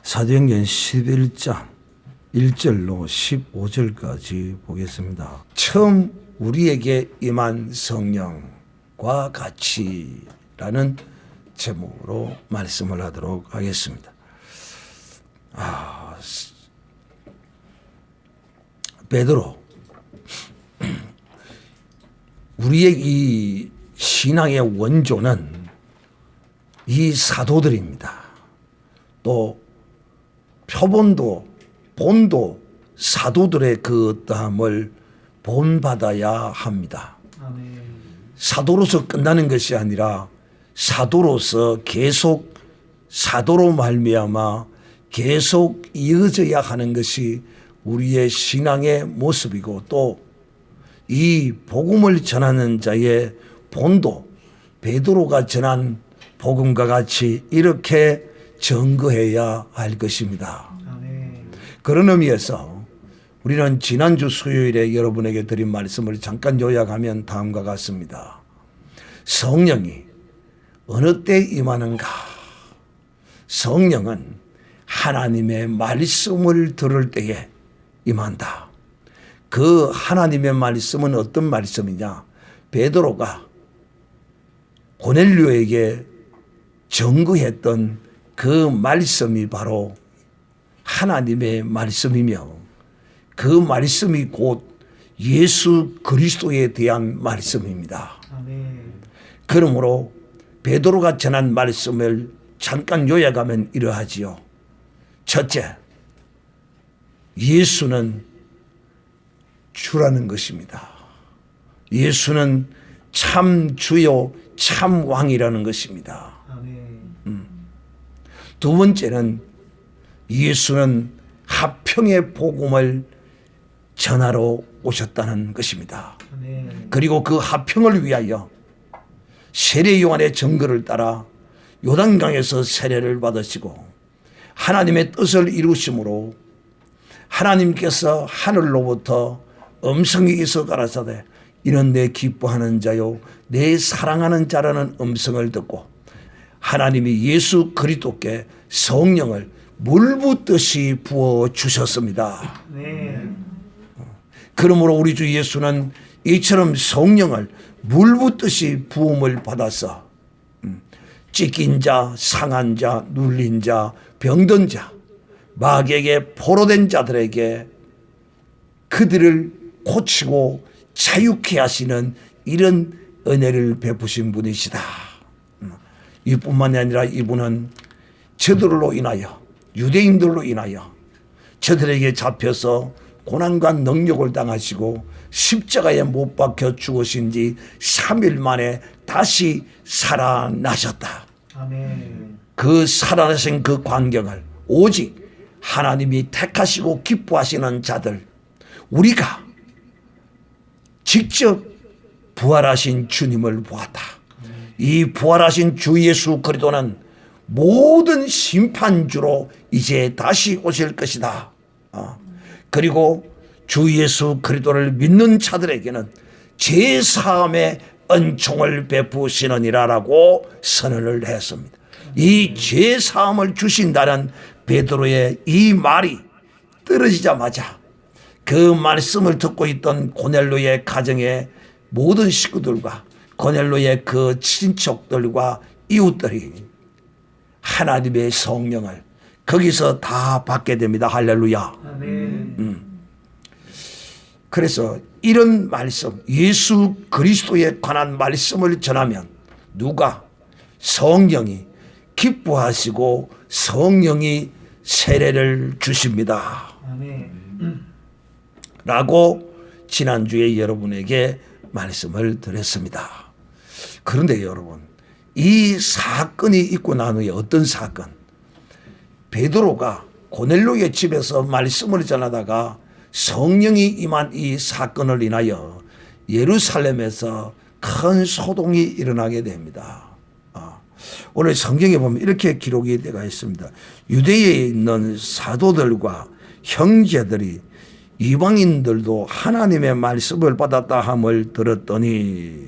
사도행전 11장 1절로 15절까지 보겠습니다. 처음 우리에게 임한 성령과 같이라는 제목으로 말씀을 하도록 하겠습니다. 베드로, 우리의 이 신앙의 원조는 이 사도들입니다. 또 표본도 본도 사도들의 그 어떠함을 본받아야 합니다. 아멘. 사도로서 끝나는 것이 아니라 사도로서 계속 사도로 말미암아 계속 이어져야 하는 것이 우리의 신앙의 모습이고, 또 이 복음을 전하는 자의 본도 베드로가 전한 복음과 같이 이렇게 증거해야 할 것입니다. 아멘. 그런 의미에서 우리는 지난주 수요일에 여러분에게 드린 말씀을 잠깐 요약하면 다음과 같습니다. 성령이 어느 때 임하는가? 성령은 하나님의 말씀을 들을 때에 임한다. 그 하나님의 말씀은 어떤 말씀이냐? 베드로가 고넬료에게 증거했던 그 말씀이 바로 하나님의 말씀이며, 그 말씀이 곧 예수 그리스도에 대한 말씀입니다. 아멘. 그러므로 베드로가 전한 말씀을 잠깐 요약하면 이러하지요. 첫째, 예수는 주라는 것입니다. 예수는 참 주요 참 왕이라는 것입니다. 아멘. 두 번째는 예수는 화평의 복음을 전하러 오셨다는 것입니다. 아멘. 그리고 그 화평을 위하여 세례 요한의 증거를 따라 요단강에서 세례를 받으시고 하나님의 뜻을 이루심으로 하나님께서 하늘로부터 음성이 있어 가라사대 이는 내 기뻐하는 자요 내 사랑하는 자라는 음성을 듣고 하나님이 예수 그리스도께 성령을 물붓듯이 부어주셨습니다. 아멘. 그러므로 우리 주 예수는 이처럼 성령을 물붓듯이 부음을 받아서 찢긴 자, 상한 자, 눌린 자, 병든 자, 마귀에게 포로된 자들에게 그들을 고치고 자유케 하시는 이런 은혜를 베푸신 분이시다. 이뿐만이 아니라 이분은 저들로 인하여, 유대인들로 인하여 저들에게 잡혀서 고난과 능력을 당하시고 십자가에 못 박혀 죽으신 지 3일 만에 다시 살아나셨다. 아멘. 그 살아나신 그 광경을 오직 하나님이 택하시고 기뻐하시는 자들, 우리가 직접 부활하신 주님을 보았다. 이 부활하신 주 예수 그리스도는 모든 심판주로 이제 다시 오실 것이다. 그리고 주 예수 그리스도를 믿는 자들에게는 죄사함의 은총을 베푸시느니라라고 선언을 했습니다. 이 죄사함을 주신다는 베드로의 이 말이 떨어지자마자 그 말씀을 듣고 있던 고넬로의 가정의 모든 식구들과 고넬로의 그 친척들과 이웃들이 하나님의 성령을 거기서 다 받게 됩니다. 할렐루야. 아멘. 그래서 이런 말씀, 예수 그리스도에 관한 말씀을 전하면 누가? 성령이 기뻐하시고 성령이 세례를 주십니다. 아멘. 라고 지난주에 여러분에게 말씀을 드렸습니다. 그런데 여러분, 이 사건이 있고 난 후에 어떤 사건? 베드로가 고넬로의 집에서 말씀을 전하다가 성령이 임한 이 사건을 인하여 예루살렘에서 큰 소동이 일어나게 됩니다. 오늘 성경에 보면 이렇게 기록이 되어 있습니다. 유대에 있는 사도들과 형제들이 이방인들도 하나님의 말씀을 받았다 함을 들었더니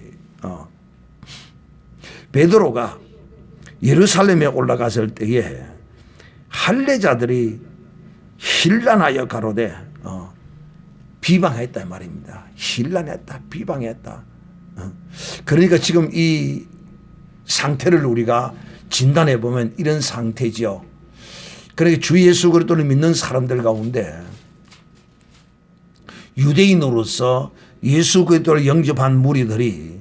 베드로가 예루살렘에 올라갔을 때에 할례자들이 힐난하여 가로되 비방했다 말입니다. 힐난했다, 비방했다. 그러니까 지금 이 상태를 우리가 진단해 보면 이런 상태지요. 그러니까 주 예수 그리스도를 믿는 사람들 가운데 유대인으로서 예수 그리스도를 영접한 무리들이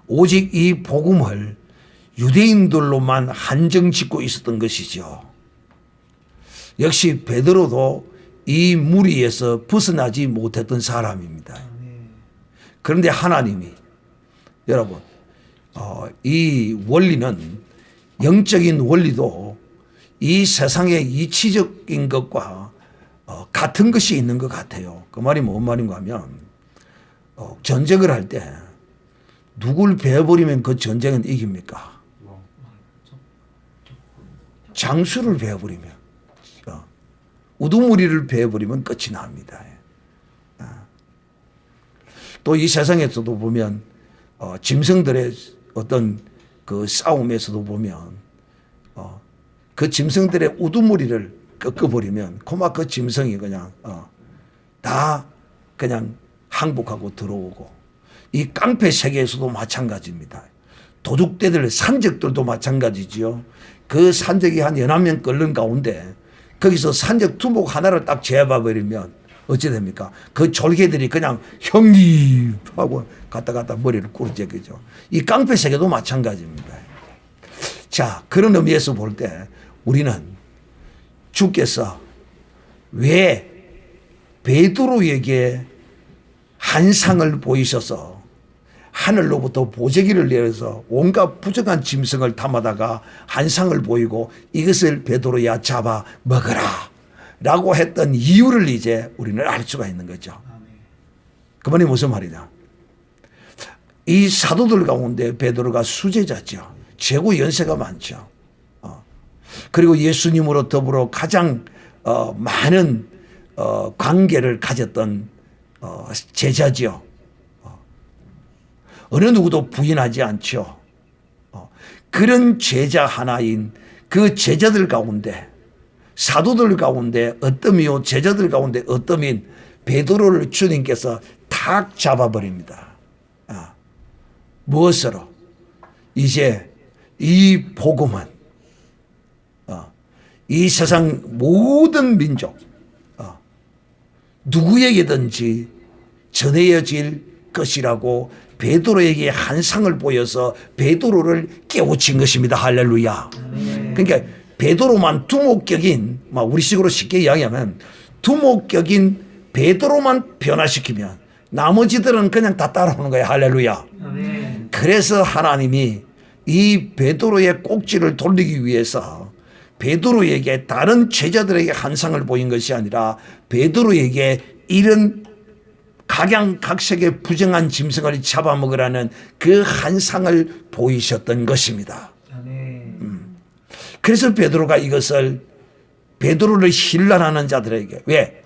오직 이 복음을 유대인들로만 한정 짓고 있었던 것이죠. 역시 베드로도 이 무리에서 벗어나지 못했던 사람입니다. 그런데 하나님이 여러분 이 원리는 영적인 원리도 이 세상의 이치적인 것과 같은 것이 있는 것 같아요. 그 말이 뭔 말인가 하면 전쟁을 할 때 누굴 베어버리면 그 전쟁은 이깁니까? 장수를 베어버리면, 우두머리를 베어버리면 끝이 납니다. 또 이 세상에서도 보면 짐승들의 어떤 그 싸움에서도 보면 그 짐승들의 우두머리를 꺾어버리면 고마 그 짐승이 그냥 다 그냥 항복하고 들어오고, 이 깡패 세계에서도 마찬가지입니다. 도둑떼들 산적들도 마찬가지지요. 그 산적이 한 11명 끓는 가운데 거기서 산적 두목 하나를 딱 제압해버리면 어찌 됩니까? 그 졸개들이 그냥 형님 하고 갔다 머리를 꾸르제거죠. 이 깡패 세계도 마찬가지입니다. 자, 그런 의미에서 볼 때 우리는 주께서 왜 베드로에게 한상을 보이셔서 하늘로부터 보재기를 내려서 온갖 부정한 짐승을 담아다가 한상을 보이고 이것을 베드로야 잡아 먹어라 라고 했던 이유를 이제 우리는 알 수가 있는 거죠. 그 말이 무슨 말이냐. 이 사도들 가운데 베드로가 수제자죠. 최고 연세가 많죠. 그리고 예수님으로 더불어 가장 많은 관계를 가졌던 제자지요. 어느 누구도 부인하지 않죠. 그런 제자 하나인 그 제자들 가운데, 사도들 가운데 어떠미요 제자들 가운데 어떠민 베드로를 주님께서 탁 잡아버립니다. 무엇으로? 이제 이 복음은 이 세상 모든 민족 누구에게든지 전해질 것이라고 베드로에게 한상을 보여서 베드로를 깨우친 것입니다. 할렐루야. 그러니까 베드로만 두목격인, 우리식으로 쉽게 이야기하면 두목격인 베드로만 변화시키면 나머지들은 그냥 다 따라오는 거예요. 할렐루야. 그래서 하나님이 이 베드로의 꼭지를 돌리기 위해서 베드로에게 다른 제자들에게 한상을 보인 것이 아니라 베드로에게 이런 각양각색의 부정한 짐승을 잡아먹으라는 그 한상을 보이셨던 것입니다. 그래서 베드로가 이것을 베드로를 힐난하는 자들에게, 왜?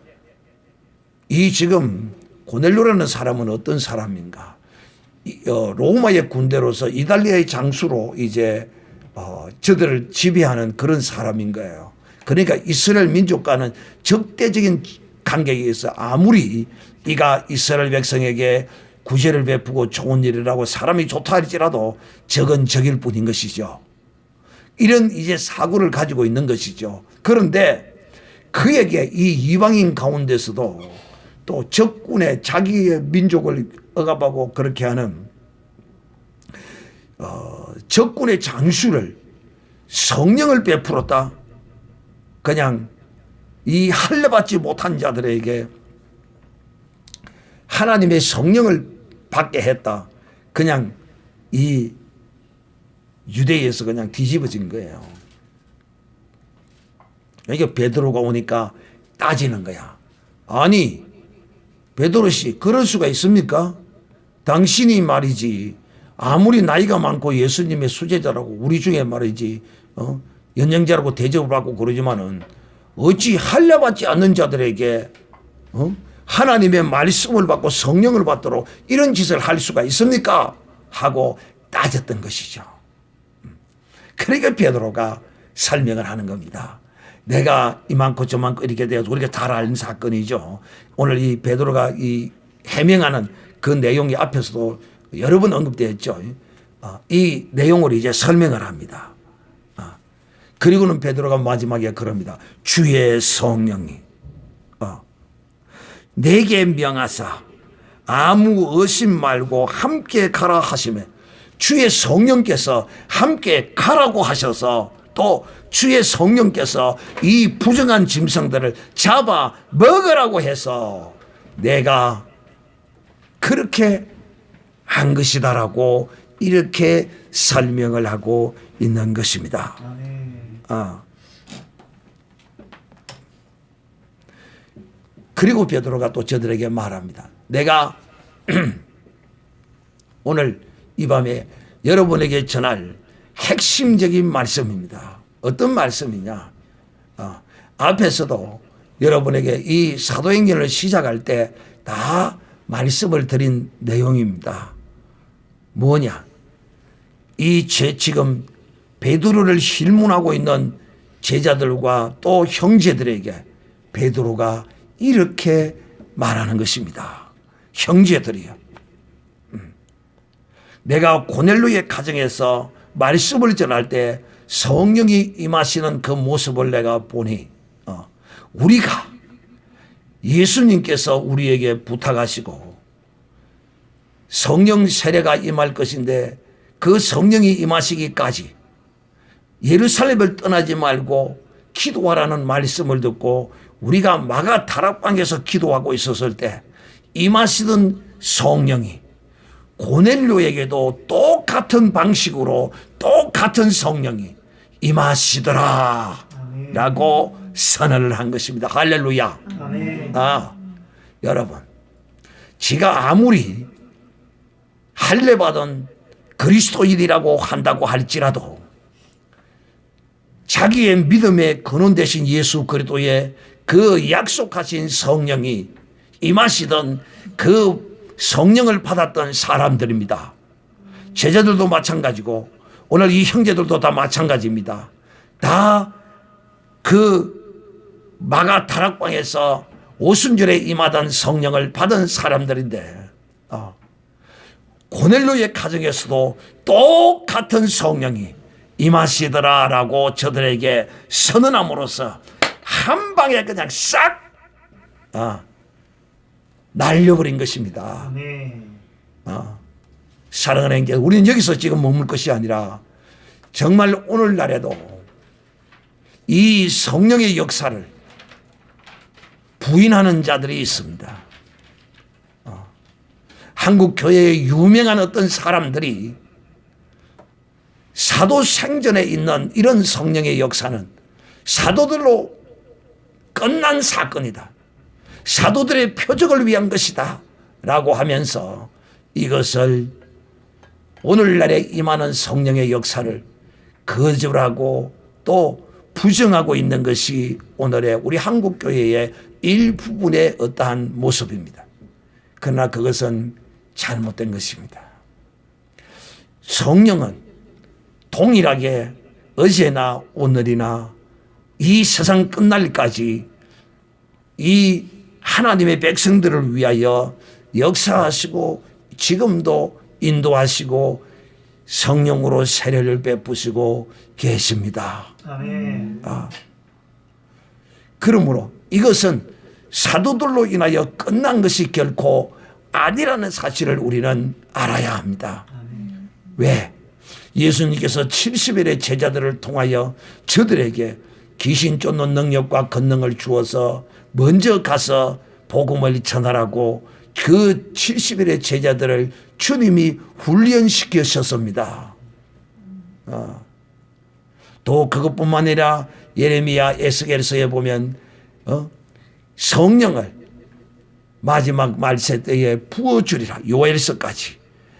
이 지금 고넬료라는 사람은 어떤 사람인가? 로마의 군대로서 이탈리아의 장수로 이제 저들을 지배하는 그런 사람인 거예요. 그러니까 이스라엘 민족과는 적대적인 관계에 있어 아무리 이가 이스라엘 백성에게 구제를 베푸고 좋은 일이라고 사람이 좋다 할지라도 적은 적일 뿐인 것이죠. 이런 이제 사고를 가지고 있는 것이죠. 그런데 그에게 이 이방인 가운데서도 또 적군의 자기의 민족을 억압하고 그렇게 하는 적군의 장수를 성령을 베풀었다. 그냥 이 할례받지 못한 자들에게 하나님의 성령을 받게 했다. 그냥 이 유대에서 그냥 뒤집어진 거예요. 그러니까 베드로가 오니까 따지는 거야. 아니 베드로 씨, 그럴 수가 있습니까? 당신이 말이지 아무리 나이가 많고 예수님의 수제자라고 우리 중에 말이지 연영자라고 대접을 받고 그러지만은 어찌 할례받지 않는 자들에게 하나님의 말씀을 받고 성령을 받도록 이런 짓을 할 수가 있습니까? 하고 따졌던 것이죠. 그러니까 베드로가 설명을 하는 겁니다. 내가 이만큼 저만큼 이렇게 되어서 우리가 잘 아는 사건이죠. 오늘 이 베드로가 이 해명하는 그 내용이 앞에서도 여러 번 언급되었죠. 이 내용을 이제 설명을 합니다. 그리고는 베드로가 마지막에 그럽니다. 주의 성령이 내게 명하사 아무 의심 말고 함께 가라 하시며, 주의 성령께서 함께 가라고 하셔서 또 주의 성령께서 이 부정한 짐승들을 잡아 먹으라고 해서 내가 그렇게 한 것이다라고 이렇게 설명을 하고 있는 것입니다. 그리고 베드로가 또 저들에게 말합니다. 내가 오늘 이 밤에 여러분에게 전할 핵심적인 말씀입니다. 어떤 말씀이냐? 앞에서도 여러분에게 이 사도행전을 시작할 때 다 말씀을 드린 내용입니다. 뭐냐? 지금 베드로를 실문하고 있는 제자들과 또 형제들에게 베드로가 이렇게 말하는 것입니다. 형제들이요. 내가 고넬로의 가정에서 말씀을 전할 때 성령이 임하시는 그 모습을 내가 보니 우리가 예수님께서 우리에게 부탁하시고 성령 세례가 임할 것인데 그 성령이 임하시기까지 예루살렘을 떠나지 말고 기도하라는 말씀을 듣고 우리가 마가 다락방에서 기도하고 있었을 때 임하시던 성령이 고넬료에게도 똑같은 방식으로 똑같은 성령이 임하시더라 라고 선언을 한 것입니다. 할렐루야. 여러분, 지가 아무리 할례받은 그리스도인이라고 한다고 할지라도 자기의 믿음의 근원 되신 예수 그리스도의 그 약속하신 성령이 임하시던 그 성령을 받았던 사람들입니다. 제자들도 마찬가지고 오늘 이 형제들도 다 마찬가지입니다. 다 그 마가 다락방에서 오순절에 임하던 성령을 받은 사람들인데 고넬로의 가정에서도 똑같은 성령이 임하시더라라고 저들에게 선언함으로써 한 방에 그냥 싹 날려버린 것입니다. 사랑하는 게 우리는 여기서 지금 머물 것이 아니라 정말 오늘날에도 이 성령의 역사를 부인하는 자들이 있습니다. 한국 교회에 유명한 어떤 사람들이 사도생전에 있는 이런 성령의 역사는 사도들로 끝난 사건이다. 사도들의 표적을 위한 것이다. 라고 하면서 이것을 오늘날에 임하는 성령의 역사를 거절하고 또 부정하고 있는 것이 오늘의 우리 한국교회의 일부분의 어떠한 모습입니다. 그러나 그것은 잘못된 것입니다. 성령은 동일하게 어제나 오늘이나 이 세상 끝날까지 이 하나님의 백성들을 위하여 역사하시고 지금도 인도하시고 성령으로 세례를 베푸시고 계십니다. 아멘. 그러므로 이것은 사도들로 인하여 끝난 것이 결코 아니라는 사실을 우리는 알아야 합니다. 왜? 예수님께서 70일의 제자들을 통하여 저들에게 귀신 쫓는 능력과 권능을 주어서 먼저 가서 복음을 전하라고 그 70일의 제자들을 주님이 훈련시키셨습니다. 또 그것뿐만 아니라 예레미야 에스겔서에 보면 성령을 마지막 말세 때에 부어주리라. 요엘서까지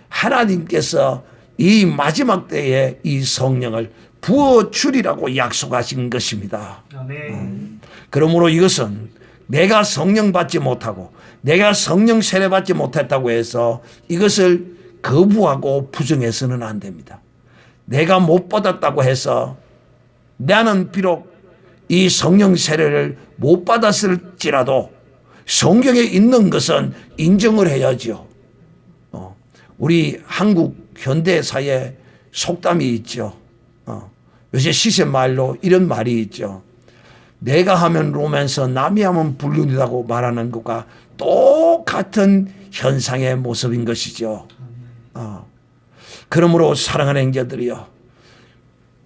하나님께서 이 마지막 때에 이 성령을 부어주리라고 약속하신 것입니다. 아멘. 그러므로 이것은 내가 성령 받지 못하고 내가 성령 세례 받지 못했다고 해서 이것을 거부하고 부정해서는 안 됩니다. 내가 못 받았다고 해서 나는 비록 이 성령 세례를 못 받았을지라도 성경에 있는 것은 인정을 해야죠. 우리 한국 현대사에 속담이 있죠. 요새 시세말로 이런 말이 있죠. 내가 하면 로맨서 남이 하면 불륜이라고 말하는 것과 똑같은 현상의 모습인 것이죠. 그러므로 사랑하는 형제들이여,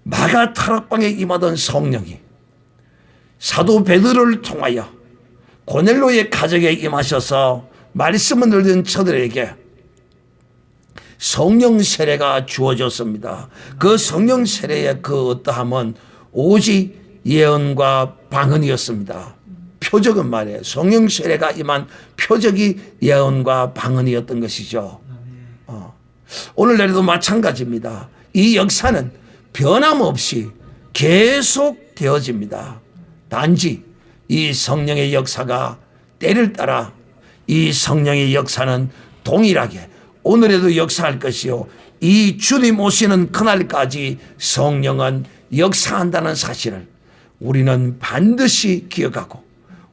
마가 타락방에 임하던 성령이 사도 베드로를 통하여 고넬로의 가정에 임하셔서 말씀을 들은 저들에게 성령 세례가 주어졌습니다. 그 성령 세례의 그 어떠함은 오직 예언과 방언이었습니다. 표적은 말이에요. 성령 세례가 임한 표적이 예언과 방언이었던 것이죠. 오늘날에도 마찬가지입니다. 이 역사는 변함없이 계속 되어집니다. 단지 이 성령의 역사가 때를 따라 이 성령의 역사는 동일하게 오늘에도 역사할 것이요, 이 주님 오시는 그날까지 성령은 역사한다는 사실을 우리는 반드시 기억하고,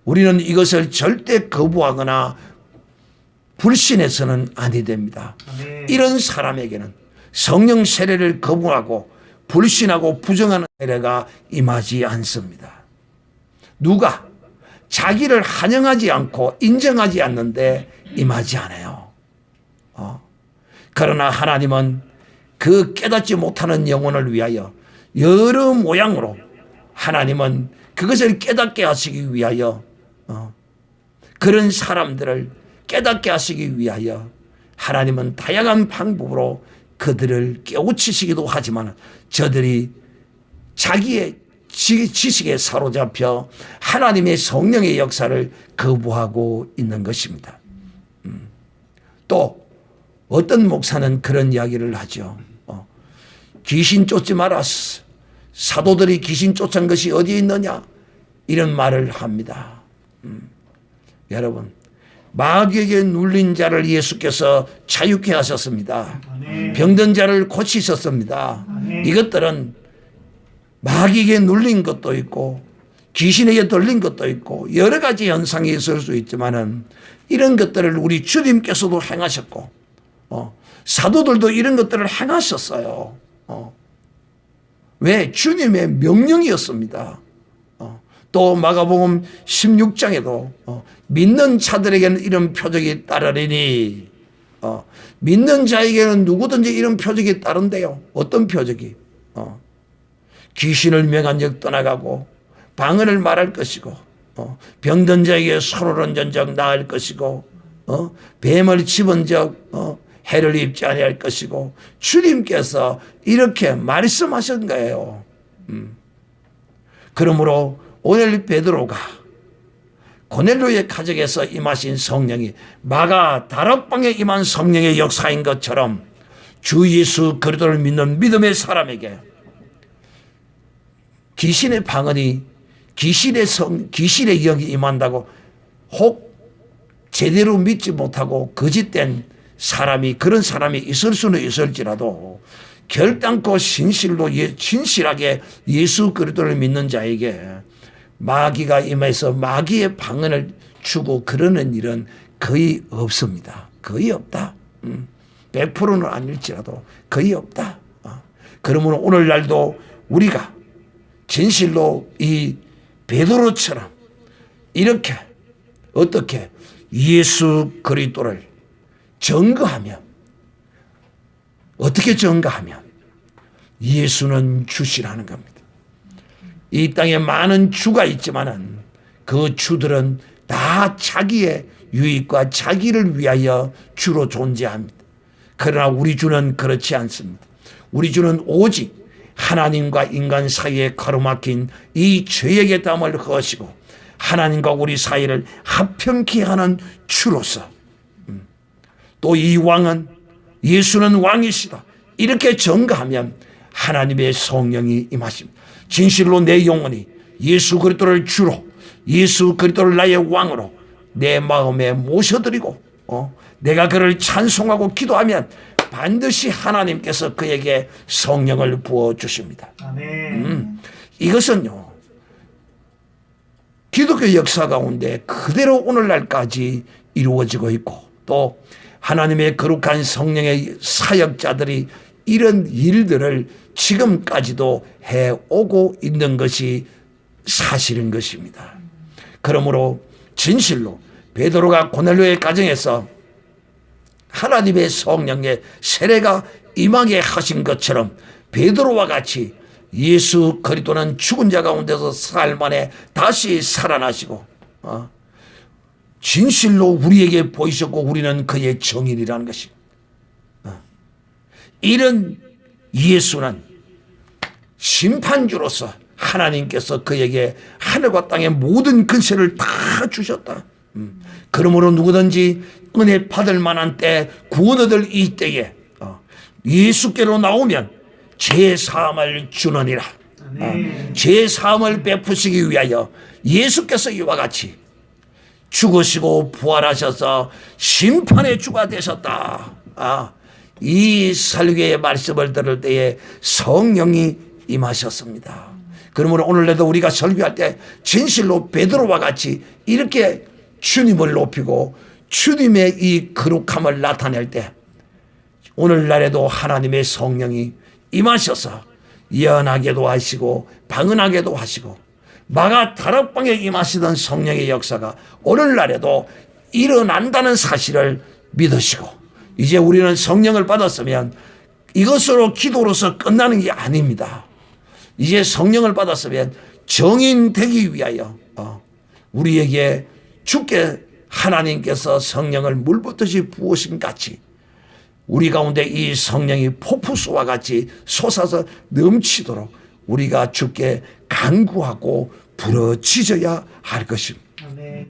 우리는 이것을 절대 거부하거나 불신해서는 아니 됩니다. 이런 사람에게는 성령 세례를 거부하고 불신하고 부정하는 세례가 임하지 않습니다. 누가 자기를 환영하지 않고 인정하지 않는데 임하지 않아요. 그러나 하나님은 그 깨닫지 못하는 영혼을 위하여 여러 모양으로 하나님은 그것을 깨닫게 하시기 위하여 그런 사람들을 깨닫게 하시기 위하여 하나님은 다양한 방법으로 그들을 깨우치시기도 하지만 저들이 자기의 지식에 사로잡혀 하나님의 성령의 역사를 거부하고 있는 것입니다. 또 어떤 목사는 그런 이야기를 하죠. 귀신 쫓지 마라. 사도들이 귀신 쫓은 것이 어디에 있느냐? 이런 말을 합니다. 여러분, 마귀에게 눌린 자를 예수께서 자유케 하셨습니다. 병든 자를 고치셨습니다. 이것들은 마귀에게 눌린 것도 있고 귀신에게 들린 것도 있고 여러 가지 현상이 있을 수 있지만은 이런 것들을 우리 주님께서도 행하셨고 사도들도 이런 것들을 행하셨어요. 왜? 주님의 명령이었습니다. 또 마가복음 16장에도 믿는 자들에게는 이런 표적이 따르리니, 믿는 자에게는 누구든지 이런 표적이 따른대요. 어떤 표적이? 귀신을 명한 적 떠나가고 방언을 말할 것이고 병든 자에게 손을 얹은 적 나을 것이고 뱀을 집은 적 해를 입지 아니할 것이고, 주님께서 이렇게 말씀하신 거예요. 그러므로 오늘 베드로가 고넬로의 가정에서 임하신 성령이 마가 다락방에 임한 성령의 역사인 것처럼 주 예수 그리스도를 믿는 믿음의 사람에게 귀신의 방언이 귀신의 영이 임한다고 혹 제대로 믿지 못하고 거짓된 사람이, 그런 사람이 있을 수는 있을지라도 결단코 진실하게 예수 그리스도를 믿는 자에게 마귀가 임해서 마귀의 방언을 주고 그러는 일은 거의 없습니다. 거의 없다. 100%는 아닐지라도 거의 없다. 그러므로 오늘날도 우리가 진실로 이 베드로처럼 이렇게 어떻게 예수 그리스도를 증거하면, 어떻게 증거하면 예수는 주시라는 겁니다. 이 땅에 많은 주가 있지만은 그 주들은 다 자기의 유익과 자기를 위하여 주로 존재합니다. 그러나 우리 주는 그렇지 않습니다. 우리 주는 오직 하나님과 인간 사이에 가로막힌 이 죄의 괴담을 허시고 하나님과 우리 사이를 합평케 하는 주로서, 또 이 왕은 예수는 왕이시다 이렇게 증거하면 하나님의 성령이 임하십니다. 진실로 내 영혼이 예수 그리스도를 주로, 예수 그리스도를 나의 왕으로 내 마음에 모셔드리고 내가 그를 찬송하고 기도하면 반드시 하나님께서 그에게 성령을 부어주십니다. 아멘. 이것은요, 기독교 역사 가운데 그대로 오늘날까지 이루어지고 있고, 또 하나님의 거룩한 성령의 사역자들이 이런 일들을 지금까지도 해오고 있는 것이 사실인 것입니다. 그러므로 진실로 베드로가 고넬료의 가정에서 하나님의 성령의 세례가 임하게 하신 것처럼 베드로와 같이 예수 그리스도는 죽은 자 가운데서 사흘 만에 다시 살아나시고 진실로 우리에게 보이셨고 우리는 그의 정인이라는 것입니다. 이런 예수는 심판주로서 하나님께서 그에게 하늘과 땅의 모든 근세를 다 주셨다. 그러므로 누구든지 은혜 받을 만한 때, 구원 얻을 이 때에 예수께로 나오면 죄사함을 주느니라. 죄사함을 베푸시기 위하여 예수께서 이와 같이 죽으시고 부활하셔서 심판의 주가 되셨다. 이 설교의 말씀을 들을 때에 성령이 임하셨습니다. 그러므로 오늘날도 우리가 설교할 때 진실로 베드로와 같이 이렇게 주님을 높이고 주님의 이 거룩함을 나타낼 때 오늘날에도 하나님의 성령이 임하셔서 예언하게도 하시고 방언하게도 하시고 마가 다락방에 임하시던 성령의 역사가 오늘날에도 일어난다는 사실을 믿으시고, 이제 우리는 성령을 받았으면 이것으로 기도로서 끝나는 게 아닙니다. 이제 성령을 받았으면 정인 되기 위하여 우리에게 주께 하나님께서 성령을 물붓듯이 부으신 같이 우리 가운데 이 성령이 폭포수와 같이 솟아서 넘치도록 우리가 주께 간구하고 부르짖어야 할 것입니다.